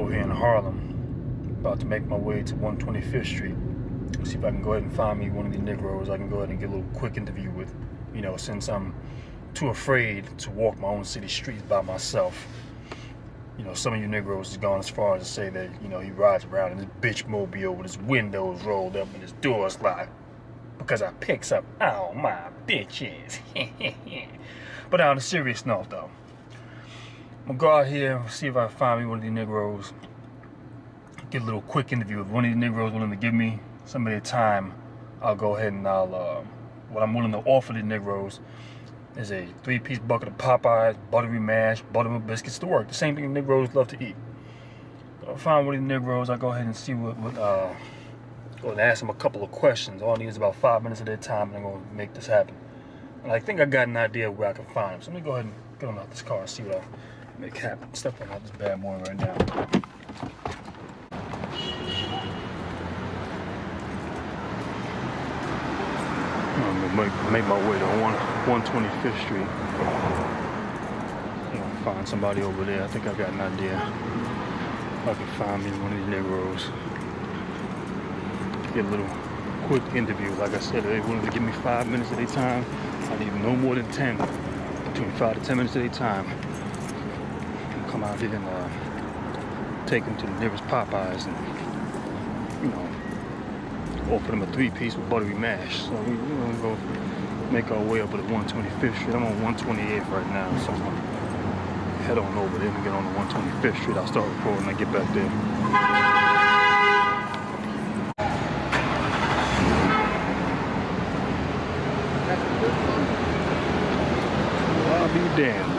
over here in Harlem. About to make my way to 125th Street. See if I can go ahead and find me one of the Negroes I can go ahead and get a little quick interview with. You know, since I'm too afraid to walk my own city streets by myself. You know, some of you Negroes has gone as far as to say that, you know, he rides around in his bitch mobile with his windows rolled up and his doors locked because I picks up all my bitches. But on a serious note, though, I'm gonna go out here and see if I can find me one of the Negroes. Get a little quick interview. If one of the Negroes willing to give me some of their time, I'll go ahead and what I'm willing to offer the Negroes is a 3-piece bucket of Popeyes, buttery mash, buttermilk biscuits to work. The same thing the Negroes love to eat. But I'll find one of the Negroes. I'll go ahead and see go and ask them a couple of questions. All I need is about 5 minutes of their time, and I'm going to make this happen. And I think I got an idea where I can find them. So let me go ahead and get on out this car and see what I make happen. Step on out this bad boy right now. I'm going to make my way to 125th Street. I'm going to find somebody over there. I think I got an idea. If I can find me one of these Negroes. Get a little quick interview. Like I said, they wanted to give me 5 minutes of their time. I need no more than 10. Between 5 to 10 minutes of their time. I'll come out here and take them to the nearest Popeyes and, you know, offer them a 3-piece with buttery mash. So we're gonna go make our way up to 125th Street. I'm on 128th right now, so I'm gonna head on over there and get on the 125th Street. I'll start recording when I get back there. I'll be damned.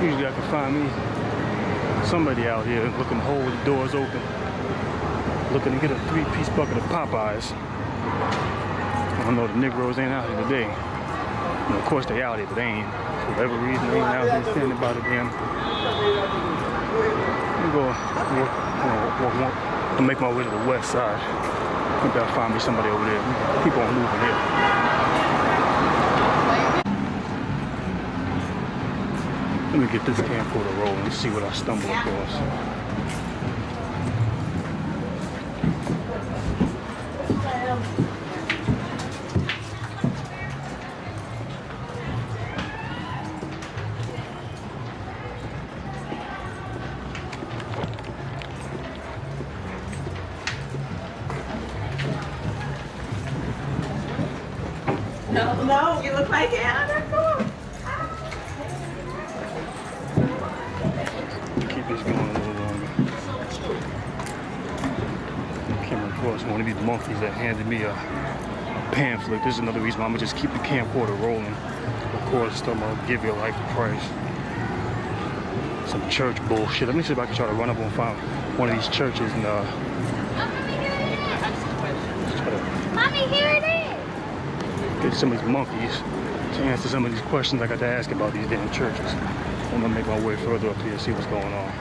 Usually I can find me somebody out here looking to hold the doors open, looking to get a 3-piece bucket of Popeyes. I don't know, the Negroes ain't out here today. And of course they out here, but they ain't, for whatever reason, they ain't out here standing by the damn. I'm gonna make my way to the west side. Maybe I'll find me somebody over there. Keep on moving here. Let me get this camcorder rolling and see what I stumble across. No, you look like Anna. Come on. Keep this going a little longer. Came across one of these monkeys that handed me a pamphlet. This is another reason why I'm gonna just keep the camcorder rolling. Of course, I'm gonna give you a life price. Some church bullshit. Let me see if I can try to run up and find one of these churches and Mommy, here it is. Get some of these monkeys to answer some of these questions I got to ask about these damn churches. I'm gonna make my way further up here and see what's going on.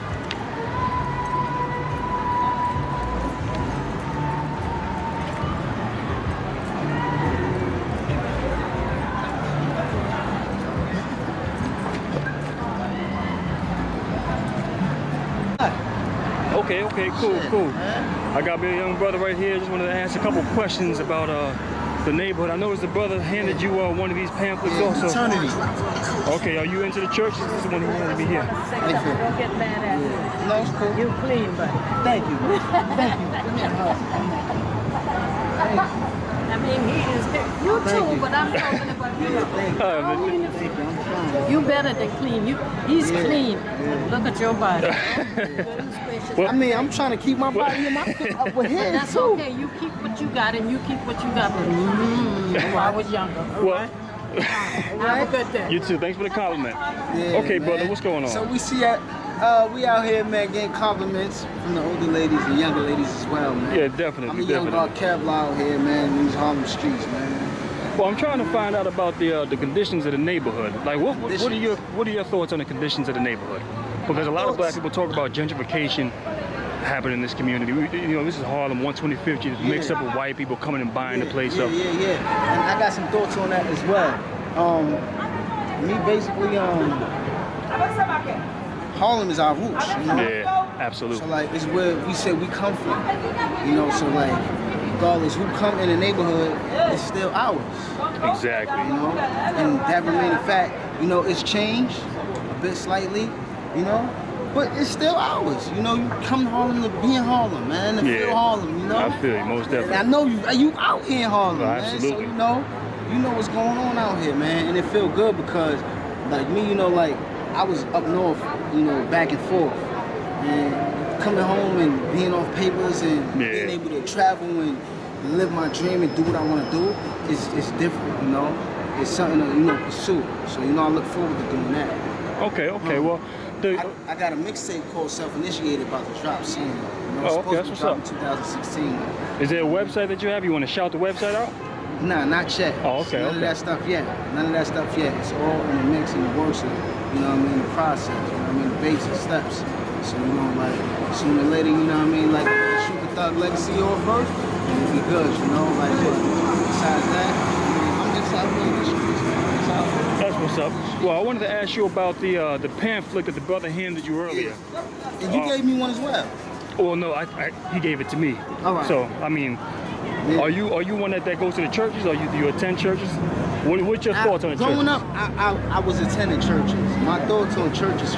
Okay, cool. I got me a young brother right here. Just wanted to ask a couple questions about the neighborhood. I noticed the brother handed you one of these pamphlets also. Eternity. Okay, are you into the church? This is the one who wanted me here. Don't get mad at me. No, it's cool. You clean, buddy. Thank you. Thank you. Give me a hug. I mean, he is you too, but I'm talking about you. You better than clean. He's clean. Look at your body. I mean, I'm trying to keep my body in my up with his. That's okay. You keep what you got, and you keep what you got. When I was younger. Well, Have a good day. you too. Thanks for the compliment. Yeah, Okay, man. brother, what's going on? So we out here, man, getting compliments from the older ladies and younger ladies as well, man. Yeah, definitely. I'm a young dog Kevlar out here, man, in these Harlem streets, man. Well, I'm trying to find out about the conditions of the neighborhood. Like, what are your thoughts on the conditions of the neighborhood? Because a lot of black people talk about gentrification happening in this community. You know, this is Harlem, 125th Street, mixed up with white people coming and buying the place up. Yeah. And I got some thoughts on that as well. Me basically, Harlem is our roots, you know? Yeah. Absolutely. So like it's where we say we come from, you know. So like regardless who come in the neighborhood, it's still ours, Exactly. you know. And that remaining fact, you know, it's changed a bit slightly, you know, but it's still ours. You know, you come to Harlem to be in Harlem, man, to feel Harlem, you know. I feel you, most definitely. And I know you out here in Harlem, man. Absolutely. So you know what's going on out here, man, and it feel good because like me, you know, like I was up north, you know, back and forth. And coming home and being off papers and being able to travel and live my dream and do what I want to do is different, you know. It's something to, you know, pursue. So, you know, I look forward to doing that. Okay, well, I got a mixtape called Self-Initiated about to drop soon. You know, it's supposed to what's drop up? in 2016. Is there a website that you have? You want to shout the website out? Nah, not yet. Oh, okay, None of that stuff yet. None of that stuff yet. It's all in the mix and the works of, you know what I mean, the process, you know what I mean, the basic steps. So, you know, like, sooner or later, you know what I mean, like, shoot the Thug Legacy off first, and it'll be good, you know, like, besides that, I'm just out here in the streets, man. That's what's up. Well, I wanted to ask you about the pamphlet that the brother handed you earlier. And you gave me one as well. Well, no, he gave it to me. All right. So, I mean, are you one that goes to the churches, or do you attend churches? What's your thoughts on the churches? Growing up, I was attending churches. My thoughts on churches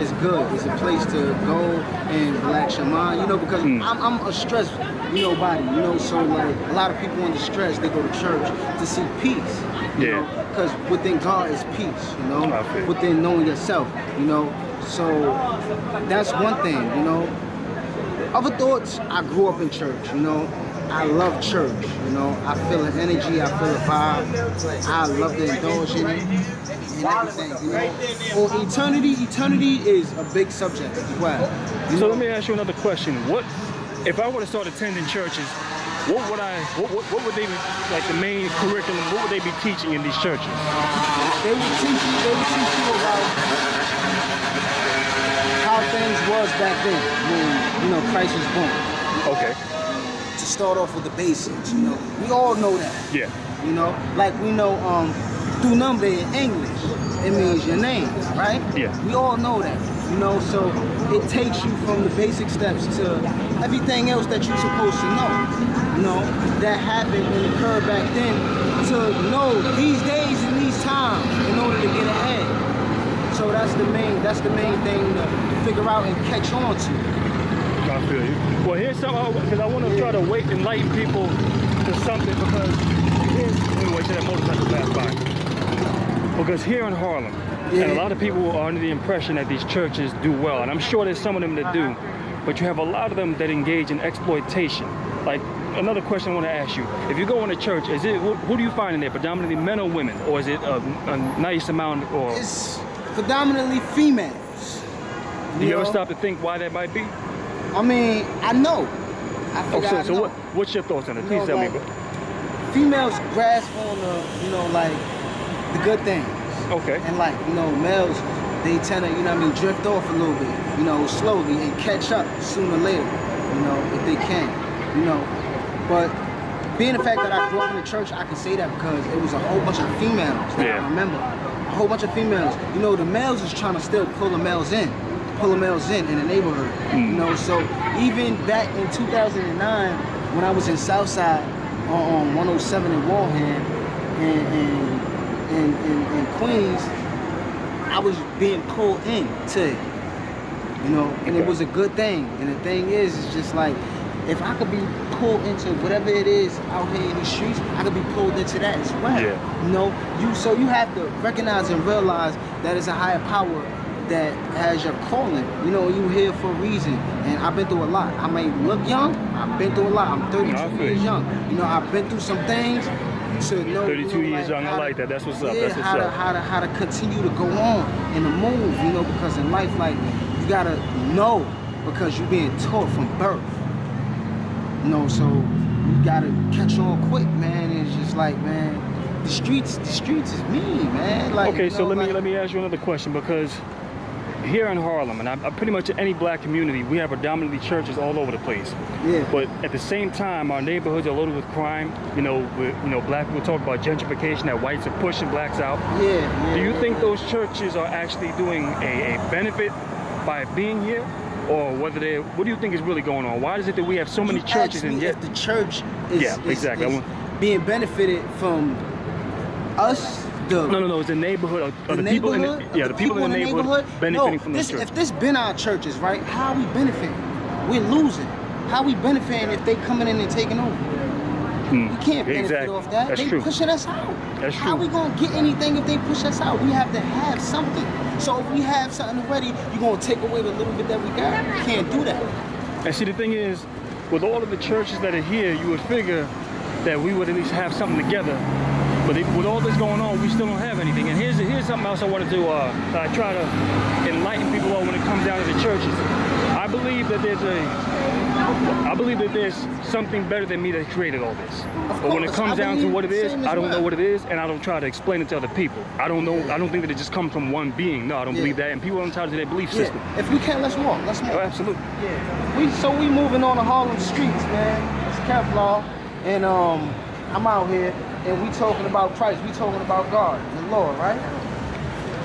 is good. It's a place to go and relax your mind, you know, because I'm a stressed, you know, body, you know, so like a lot of people under stress, they go to church to seek peace, you know, because within God is peace, you know, within knowing yourself, you know, so that's one thing, you know. Other thoughts, I grew up in church, you know. I love church, you know. I feel the energy, I feel the vibe. I love to indulge in it and everything, you know. On eternity is a big subject as well. So let me ask you another question. What if I were to start attending churches? What would they be, like the main curriculum? What would they be teaching in these churches? They would teach you about how things was back then when, you know, Christ was born. Okay. To start off with the basics, you know. We all know that. Yeah. You know, like we know tu nombre in English, it means your name, right? Yeah. We all know that, you know, so it takes you from the basic steps to everything else that you're supposed to know, you know, that happened and occurred back then to know these days and these times in order to get ahead. So that's the main thing to figure out and catch on to. I feel you. Well, here's something, because I want to try to enlighten people to something, because anyway, to that motorcycle pass by. Because here in Harlem, and a lot of people are under the impression that these churches do well, and I'm sure there's some of them that do, but you have a lot of them that engage in exploitation. Like, another question I want to ask you, if you go in a church, who do you find in there, predominantly men or women, or is it a nice amount, or? It's predominantly females. Do you ever stop to think why that might be? I mean, I know. So what's your thoughts on it? Please tell me. Females grasp on the, you know, like the good things. Okay. And like, you know, males, they tend to, you know what I mean, drift off a little bit, you know, slowly and catch up sooner or later, you know, if they can, you know. But being the fact that I grew up in the church, I can say that because it was a whole bunch of females that I remember. A whole bunch of females. You know, the males is trying to still pull the males in the neighborhood, you know. So even back in 2009, when I was in Southside on 107 in Walham in Queens, I was being pulled into it, you know, and it was a good thing. And the thing is, it's just like, if I could be pulled into whatever it is out here in the streets, I could be pulled into that as well. Yeah. You know, so you have to recognize and realize that it's a higher power that has your calling. You know, you here for a reason. And I've been through a lot. I may look young, I've been through a lot. I'm 32 years young. You know, I've been through some things to know. 32 years young, I like that. That's what's up. Yeah, that's what's up. How to continue to go on and to move, you know, because in life, like, you gotta know because you're being taught from birth. You know, so you gotta catch on quick, man. It's just like, man, the streets is mean, man. Like, okay, you know, so let me ask you another question, because here in Harlem, and I pretty much in any black community, we have predominantly churches all over the place. Yeah. But at the same time, our neighborhoods are loaded with crime. You know, black people talk about gentrification, that whites are pushing blacks out. Yeah. Do you think those churches are actually doing a benefit by being here? or whether they, what do you think is really going on? Why is it that we have so many churches and yet if the church is, exactly. is being benefited from us? No. It's the neighborhood or the people in the, the people in the neighborhood benefiting from the church. If this been our churches, right? How we benefiting? We're losing. How we benefiting if they coming in and taking over? We can't benefit off that. That's they true. pushing us out. That's How true. we gonna get anything if they push us out? We have to have something. So if we have something already, you're gonna take away the little bit that we got. You can't do that. And see, the thing is, with all of the churches that are here, you would figure that we would at least have something together. But with all this going on, we still don't have anything. And here's something else I wanted to I try to enlighten people on when it comes down to the churches. I believe that there's something better than me that created all this. But when it comes down to what it is, I don't know what it is, and I don't try to explain it to other people. I don't know. I don't think that it just comes from one being. No, I don't believe that. And people are entitled to their belief system. If we can, let's walk. Let's walk. Oh, absolutely. Yeah. We moving on the Harlem streets, man. It's Kevlar, and I'm out here, and we talking about Christ. We talking about God, the Lord, right?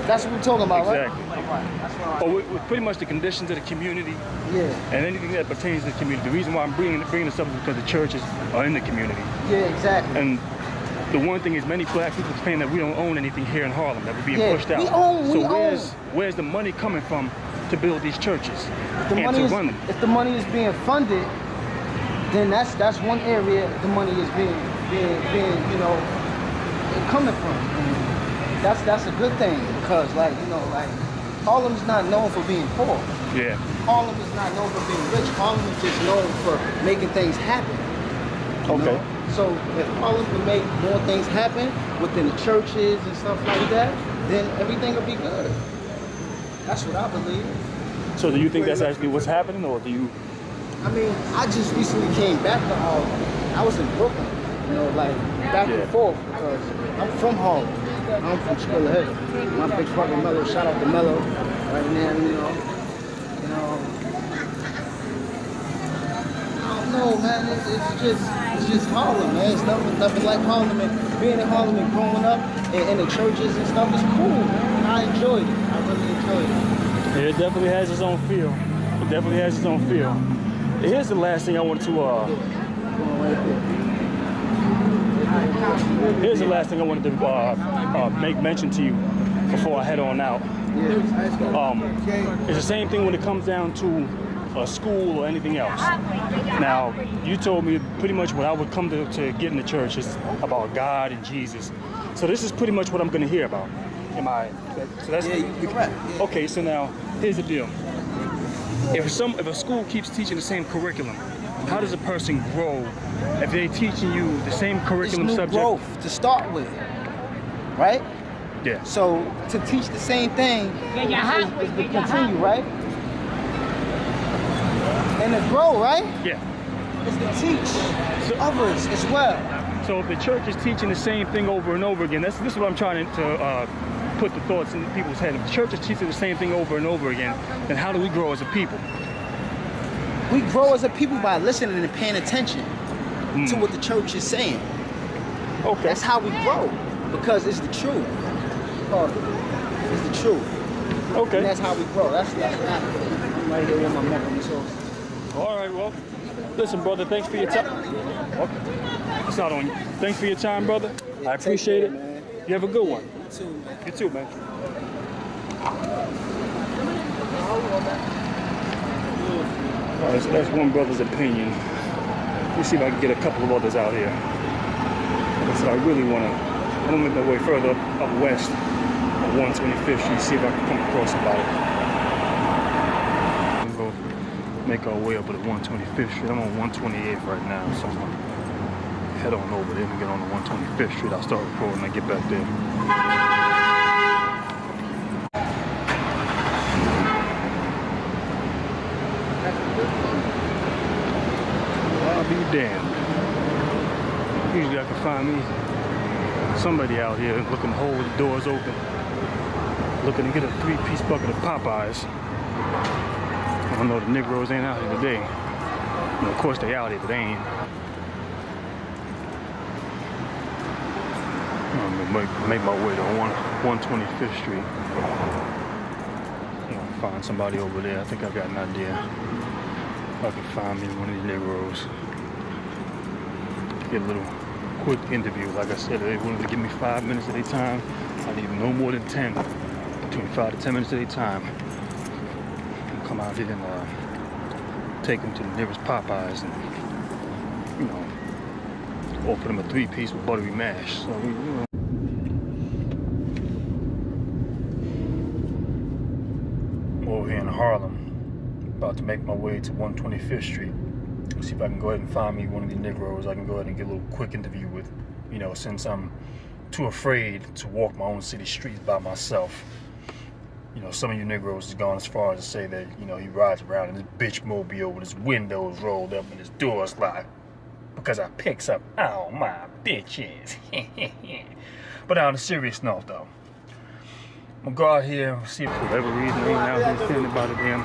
That's what we're talking about, exactly. Right? All right. That's right. But with pretty much the conditions of the community, and anything that pertains to the community. The reason why I'm bringing this up is because the churches are in the community. Yeah, exactly. And the one thing is, many black people claim that we don't own anything here in Harlem, that we're being pushed out. Where's the money coming from to build these churches and to run them? If the money is being funded, then that's one area the money is being coming from. That's a good thing, because Harlem's not known for being poor. Yeah. Harlem is not known for being rich. Harlem is just known for making things happen. Okay. So if Harlem can make more things happen within the churches and stuff like that, then everything will be good. That's what I believe. So do you think that's actually what's happening, or do you? I mean, I just recently came back to Harlem. I was in Brooklyn, back and forth, because I'm from Harlem. I'm from Square Hill. My big brother Mello, shout out to Mello right now, I don't know, man. It's just Harlem, man. It's nothing like Harlem. And being in Harlem and growing up in the churches and stuff is cool, man. I enjoyed it. I really enjoyed it. Yeah, it definitely has its own feel. It definitely has its own feel. Here's the last thing I wanted to make mention to you before I head on out. It's the same thing when it comes down to a school or anything else. Now, you told me pretty much what I would come to get in the church is about God and Jesus. So this is pretty much what I'm going to hear about. Am I? So that's, you're correct. Okay, so now here's the deal. If a school keeps teaching the same curriculum, how does a person grow if they're teaching you the same curriculum it's new subject? Growth to start with, right? Yeah. So to teach the same thing is to continue, right? And to grow, right? Yeah. Is to teach others as well. So if the church is teaching the same thing over and over again, this is what I'm trying to put the thoughts in people's head. If the church is teaching the same thing over and over again, then how do we grow as a people? We grow as a people by listening and paying attention to what the church is saying. Okay. That's how we grow, because it's the truth. It's the truth. Okay. And that's how we grow. That's I'm right here with my memory source. All right, well, listen, brother, thanks for your time. Okay. It's not on you. Thanks for your time, brother. I appreciate it. Man. You have a good one. You too, man. You too, man. All right, so that's one brother's opinion. Let me see if I can get a couple of others out here. Like I said, I really want to make my way further up west on 125th Street, see if I can come across somebody. We'll go make our way up to 125th Street. I'm on 128th right now, so I'm gonna head on over there and get on the 125th Street. I'll start recording when I get back there. I'll be damned. Usually I can find me somebody out here looking to hold the doors open, looking to get a 3-piece bucket of Popeyes. I know the Negroes ain't out here today. You know, of course they out here, but they ain't. I'm gonna make my way to 125th Street. I'm gonna find somebody over there. I think I got an idea. If I can find me one of these Negroes. Get a little quick interview. Like I said, they wanted to give me 5 minutes of their time. I need no more than 10. Between 5 to 10 minutes of their time. I'll come out here and take them to the nearest Popeyes and, you know, offer them a 3-piece with buttery mash. So, you know. I'm over here in Harlem, about to make my way to 125th Street. See if I can go ahead and find me one of these Negroes I can go ahead and get a little quick interview with. You know, since I'm too afraid to walk my own city streets by myself. You know, some of you Negroes has gone as far as to say that, you know, he rides around in his bitch mobile with his windows rolled up and his doors locked because I picks up all my bitches. But on a serious note, though, I'm gonna go out here and see if for whatever reason they ain't out here standing by the damn.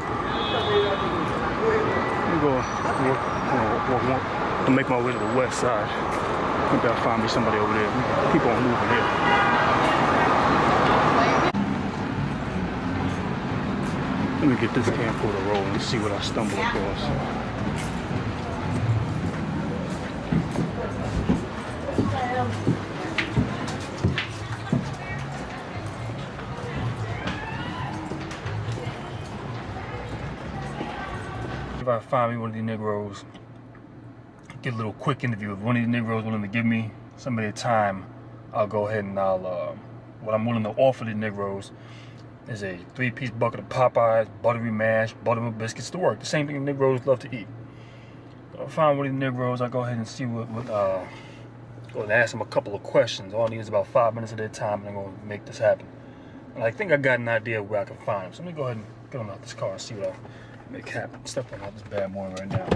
I'm gonna walk to make my way to the west side. Maybe I'll find me somebody over there. Keep on moving here. Let me get this camcorder rolling and see what I stumble across. If I find me one of these Negroes, get a little quick interview. If one of these Negroes willing to give me some of their time, I'll go ahead and what I'm willing to offer these Negroes is a 3-piece bucket of Popeyes, buttery mash, buttermilk biscuits to work. The same thing the Negroes love to eat. So I'll find one of these Negroes, I'll go ahead and see go and ask them a couple of questions. All I need is about 5 minutes of their time and I'm gonna make this happen. And I think I got an idea of where I can find them. So let me go ahead and get them out this car and see what I make happen. Step on out this bad boy right now.